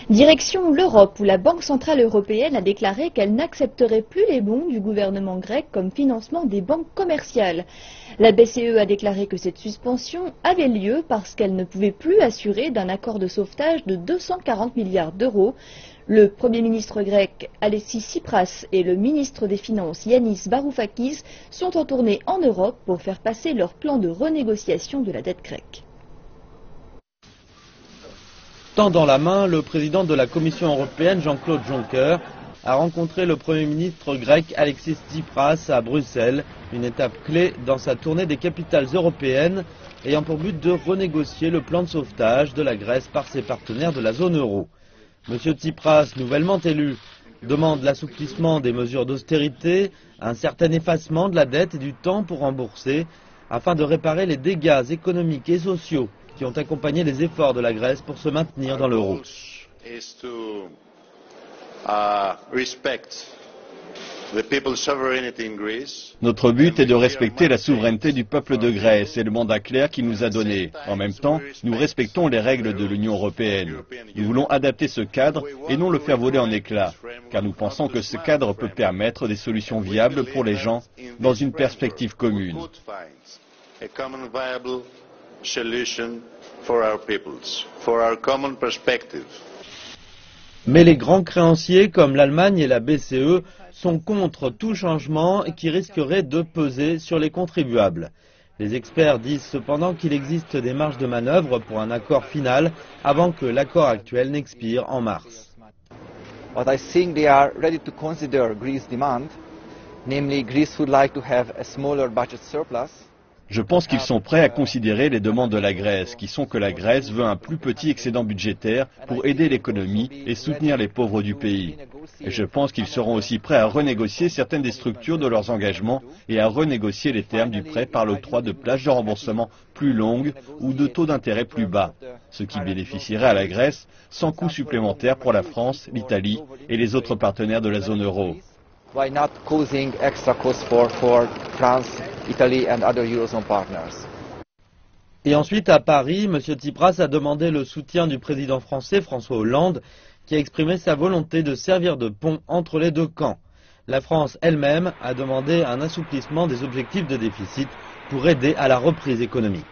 Direction l'Europe, où la Banque centrale européenne a déclaré qu'elle n'accepterait plus les bons du gouvernement grec comme financement des banques commerciales. La BCE a déclaré que cette suspension avait lieu parce qu'elle ne pouvait plus assurer d'un accord de sauvetage de 240 milliards d'euros. Le Premier ministre grec Alexis Tsipras et le ministre des Finances Yanis Varoufakis sont en tournée en Europe pour faire passer leur plan de renégociation de la dette grecque. Tendant la main, le président de la Commission européenne, Jean-Claude Juncker, a rencontré le Premier ministre grec Alexis Tsipras à Bruxelles, une étape clé dans sa tournée des capitales européennes, ayant pour but de renégocier le plan de sauvetage de la Grèce par ses partenaires de la zone euro. M. Tsipras, nouvellement élu, demande l'assouplissement des mesures d'austérité, un certain effacement de la dette et du temps pour rembourser, afin de réparer les dégâts économiques et sociaux qui ont accompagné les efforts de la Grèce pour se maintenir dans l'euro. Notre but est de respecter la souveraineté du peuple de Grèce et le mandat clair qu'il nous a donné. En même temps, nous respectons les règles de l'Union européenne. Nous voulons adapter ce cadre et non le faire voler en éclats, car nous pensons que ce cadre peut permettre des solutions viables pour les gens dans une perspective commune. Mais les grands créanciers comme l'Allemagne et la BCE sont contre tout changement qui risquerait de peser sur les contribuables. Les experts disent cependant qu'il existe des marges de manœuvre pour un accord final avant que l'accord actuel n'expire en mars. But I think they are ready to consider Greece's demand, namely Greece would like to have a smaller budget surplus. Je pense qu'ils sont prêts à considérer les demandes de la Grèce, qui sont que la Grèce veut un plus petit excédent budgétaire pour aider l'économie et soutenir les pauvres du pays. Et je pense qu'ils seront aussi prêts à renégocier certaines des structures de leurs engagements et à renégocier les termes du prêt par l'octroi de plages de remboursement plus longues ou de taux d'intérêt plus bas, ce qui bénéficierait à la Grèce sans coût supplémentaire pour la France, l'Italie et les autres partenaires de la zone euro. Why not causing extra costs for France, Italy and other Eurozone partners? Et ensuite, à Paris, M. Tsipras a demandé le soutien du président français François Hollande, qui a exprimé sa volonté de servir de pont entre les deux camps. La France elle-même a demandé un assouplissement des objectifs de déficit pour aider à la reprise économique.